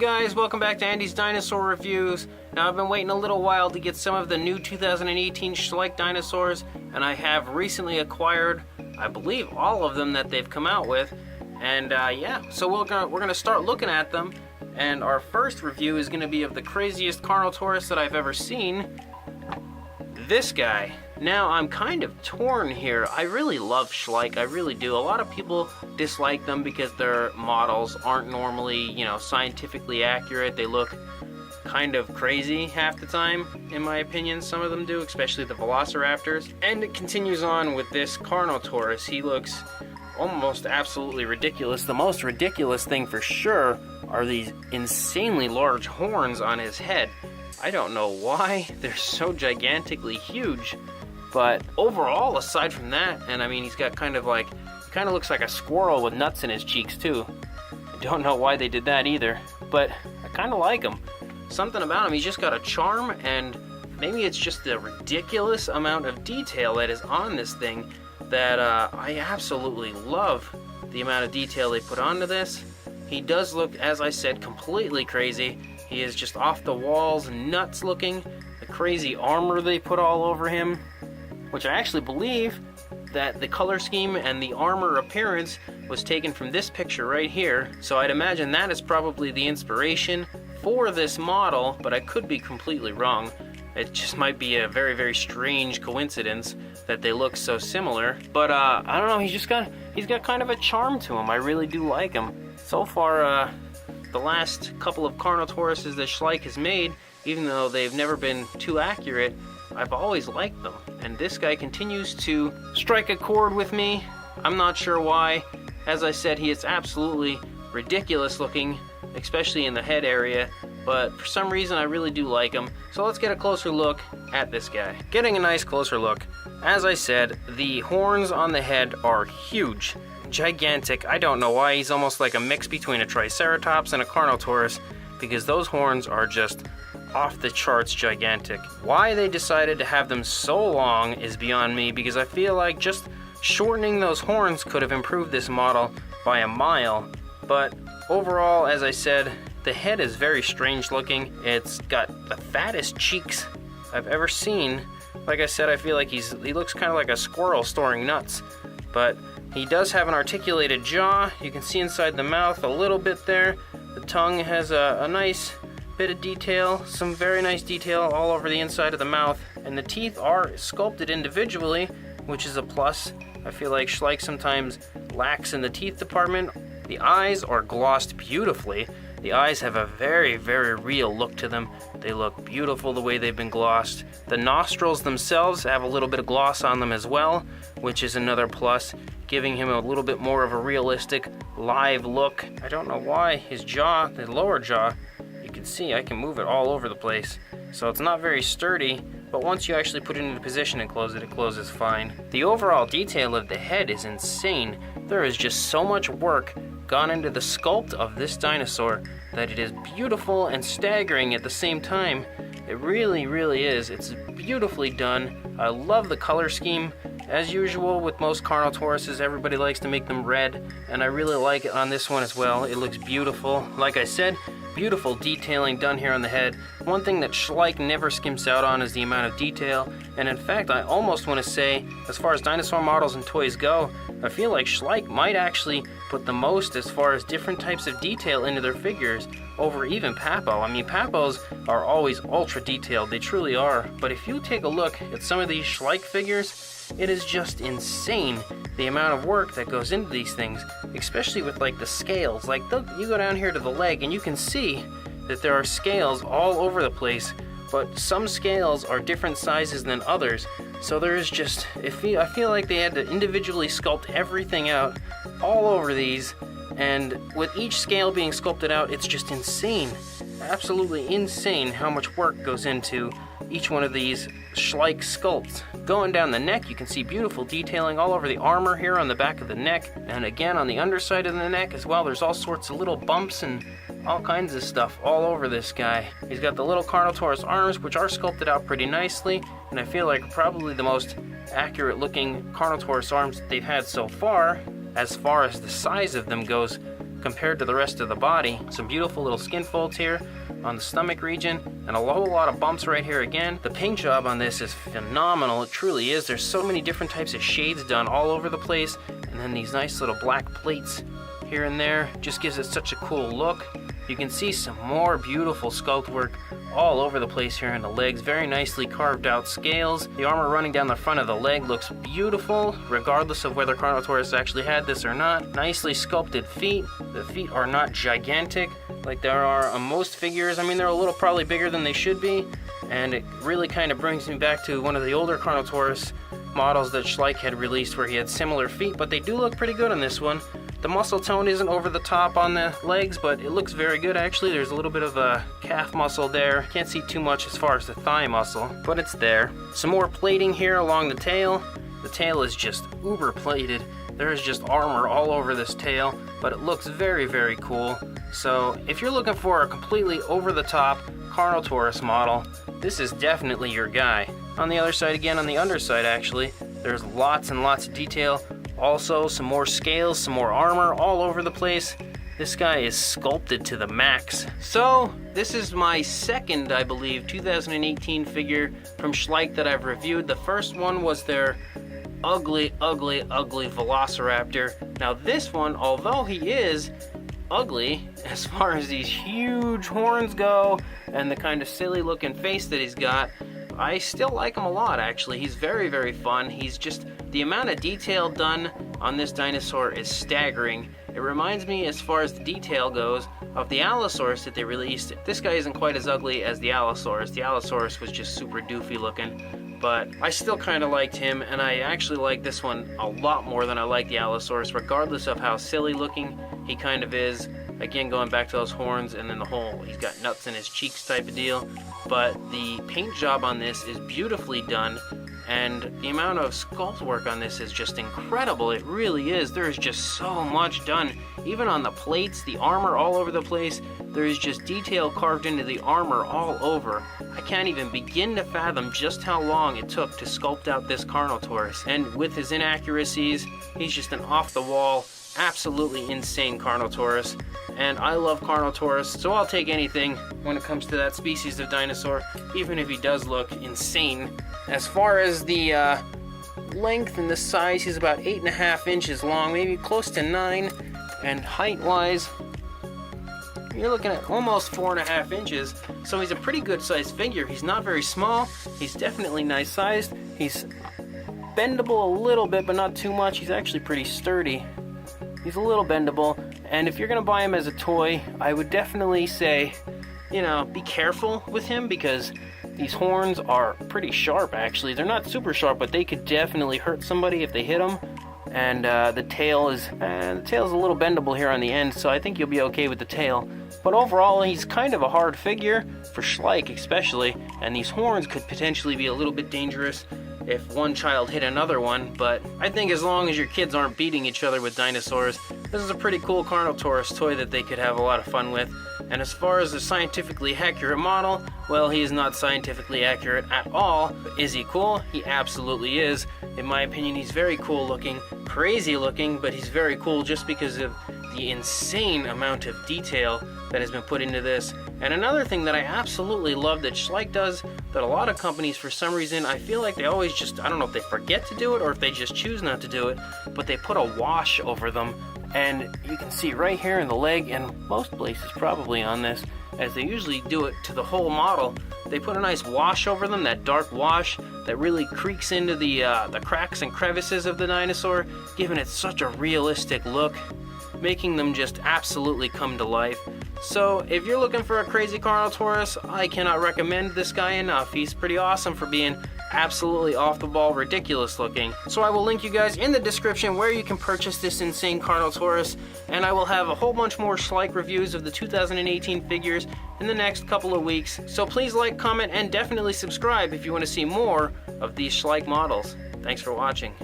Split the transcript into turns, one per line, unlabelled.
guys, welcome back to Andy's Dinosaur Reviews. Now I've been waiting a little while to get some of the new 2018 Schleich dinosaurs, and I have recently acquired, I believe, all of them that they've come out with. And yeah, so we're gonna start looking at them. And our first review is gonna be of the craziest Carnotaurus that I've ever seen. This guy. Now I'm kind of torn here. I really love Schleich, I really do. A lot of people dislike them because their models aren't normally, scientifically accurate. They look kind of crazy half the time, in my opinion. Some of them do, especially the velociraptors. And it continues on with this Carnotaurus. He looks almost absolutely ridiculous. The most ridiculous thing for sure are these insanely large horns on his head. I don't know why they're so gigantically huge, but overall, aside from that, and I mean, he's got kind of looks like a squirrel with nuts in his cheeks too. I don't know why they did that either, but I kind of like him. Something about him, he's just got a charm, and maybe it's just the ridiculous amount of detail that is on this thing that I absolutely love the amount of detail they put onto this. He does look, as I said, completely crazy. He is just off the walls, nuts looking. The crazy armor they put all over him, which I actually believe that the color scheme and the armor appearance was taken from this picture right here. So I'd imagine that is probably the inspiration for this model, but I could be completely wrong. It just might be a very, very strange coincidence that they look so similar. But I don't know, he's got kind of a charm to him. I really do like him. So far, the last couple of Carnotauruses that Schleich has made, even though they've never been too accurate, I've always liked them. And this guy continues to strike a chord with me. I'm not sure why. As I said, he is absolutely ridiculous looking, especially in the head area, but for some reason I really do like him. So let's get a closer look at this guy. Getting a nice closer look. As I said, the horns on the head are huge. Gigantic. I don't know why. He's almost like a mix between a Triceratops and a Carnotaurus, because those horns are just off the charts gigantic. Why they decided to have them so long is beyond me, because I feel like just shortening those horns could have improved this model by a mile. But overall, as I said, the head is very strange looking. It's got the fattest cheeks I've ever seen. Like I said, I feel like he looks kind of like a squirrel storing nuts. But he does have an articulated jaw. You can see inside the mouth a little bit there. The tongue has a nice bit of detail, some very nice detail all over the inside of the mouth. And the teeth are sculpted individually, which is a plus. I feel like Schleich sometimes lacks in the teeth department. The eyes are glossed beautifully. The eyes have a very, very real look to them. They look beautiful the way they've been glossed. The nostrils themselves have a little bit of gloss on them as well, which is another plus, giving him a little bit more of a realistic, live look. I don't know why his jaw, the lower jaw, you can see I can move it all over the place. So it's not very sturdy, but once you actually put it into position and close it, it closes fine. The overall detail of the head is insane. There is just so much work gone into the sculpt of this dinosaur that it is beautiful and staggering at the same time. It really, really is. It's beautifully done. I love the color scheme. As usual with most Carnotauruses, everybody likes to make them red, and I really like it on this one as well. It looks beautiful. Like I said, beautiful detailing done here on the head. One thing that Schleich never skims out on is the amount of detail, and in fact I almost want to say, as far as dinosaur models and toys go, I feel like Schleich might actually put the most as far as different types of detail into their figures over even Papo. I mean, Papos are always ultra detailed, they truly are, but if you take a look at some of these Schleich figures, it is just insane the amount of work that goes into these things, especially with like the scales. Like you go down here to the leg and you can see that there are scales all over the place, but some scales are different sizes than others. So there is just, I feel like they had to individually sculpt everything out all over these, and with each scale being sculpted out, it's just insane. Absolutely insane how much work goes into each one of these Schleich sculpts. Going down the neck, you can see beautiful detailing all over the armor here on the back of the neck, and again on the underside of the neck as well. There's all sorts of little bumps and all kinds of stuff all over this guy. He's got the little Carnotaurus arms, which are sculpted out pretty nicely, and I feel like probably the most accurate looking Carnotaurus arms that they've had so far as the size of them goes. compared to the rest of the body. Some beautiful little skin folds here on the stomach region, and a whole lot of bumps right here again. The paint job on this is phenomenal, it truly is. There's so many different types of shades done all over the place, and then these nice little black plates here and there just gives it such a cool look. You can see some more beautiful sculpt work all over the place here in the legs. Very nicely carved out scales. The armor running down the front of the leg looks beautiful, regardless of whether Carnotaurus actually had this or not. Nicely sculpted feet. The feet are not gigantic like there are on most figures. I mean, they're a little probably bigger than they should be, and it really kind of brings me back to one of the older Carnotaurus models that Schleich had released where he had similar feet, but they do look pretty good on this one. The muscle tone isn't over the top on the legs, but it looks very good actually. There's a little bit of a calf muscle there. Can't see too much as far as the thigh muscle, but it's there. Some more plating here along the tail. The tail is just uber plated. There is just armor all over this tail, but it looks very, very cool. So if you're looking for a completely over the top Carnotaurus model, this is definitely your guy. On the other side again, on the underside actually, there's lots and lots of detail. Also, some more scales, some more armor all over the place. This guy is sculpted to the max. So, this is my second, I believe, 2018 figure from Schleich that I've reviewed. The first one was their ugly, ugly, ugly Velociraptor. Now this one, although he is ugly, as far as these huge horns go, and the kind of silly looking face that he's got, I still like him a lot actually. He's very, very fun. He's just, the amount of detail done on this dinosaur is staggering. It reminds me, as far as the detail goes, of the Allosaurus that they released. This guy isn't quite as ugly as the Allosaurus. The Allosaurus was just super doofy looking, but I still kind of liked him, and I actually like this one a lot more than I like the Allosaurus, regardless of how silly looking he kind of is. Again, going back to those horns and then the whole, he's got nuts in his cheeks type of deal. But the paint job on this is beautifully done, and the amount of sculpt work on this is just incredible. It really is. There is just so much done. Even on the plates, the armor all over the place, there is just detail carved into the armor all over. I can't even begin to fathom just how long it took to sculpt out this Carnotaurus. And with his inaccuracies, he's just an off-the-wall, absolutely insane Carnotaurus. And I love Carnotaurus, so I'll take anything when it comes to that species of dinosaur, even if he does look insane. As far as the length and the size, he's about 8.5 inches long, maybe close to 9, and height-wise, you're looking at almost 4.5 inches, so he's a pretty good sized figure. He's not very small, he's definitely nice sized, he's bendable a little bit, but not too much. He's actually pretty sturdy. He's a little bendable, and if you're gonna buy him as a toy, I would definitely say, you know, be careful with him, because these horns are pretty sharp actually. They're not super sharp, but they could definitely hurt somebody if they hit them. And the tail is a little bendable here on the end, so I think you'll be okay with the tail. But overall, he's kind of a hard figure, for Schleich especially, and these horns could potentially be a little bit dangerous if one child hit another one, but I think as long as your kids aren't beating each other with dinosaurs, this is a pretty cool Carnotaurus toy that they could have a lot of fun with. And as far as a scientifically accurate model, well, he is not scientifically accurate at all. Is he cool? He absolutely is. In my opinion, he's very cool looking, crazy looking, but he's very cool just because of the insane amount of detail that has been put into this. And another thing that I absolutely love that Schleich does, that a lot of companies, for some reason, I feel like they always just, I don't know if they forget to do it or if they just choose not to do it, but they put a wash over them. And you can see right here in the leg, and most places probably on this, as they usually do it to the whole model, they put a nice wash over them, that dark wash that really creaks into the cracks and crevices of the dinosaur, giving it such a realistic look, making them just absolutely come to life. So if you're looking for a crazy Carnotaurus, I cannot recommend this guy enough. He's pretty awesome for being absolutely off the ball, ridiculous looking. So I will link you guys in the description where you can purchase this insane Carnotaurus, and I will have a whole bunch more Schleich reviews of the 2018 figures in the next couple of weeks. So please like, comment, and definitely subscribe if you want to see more of these Schleich models. Thanks for watching.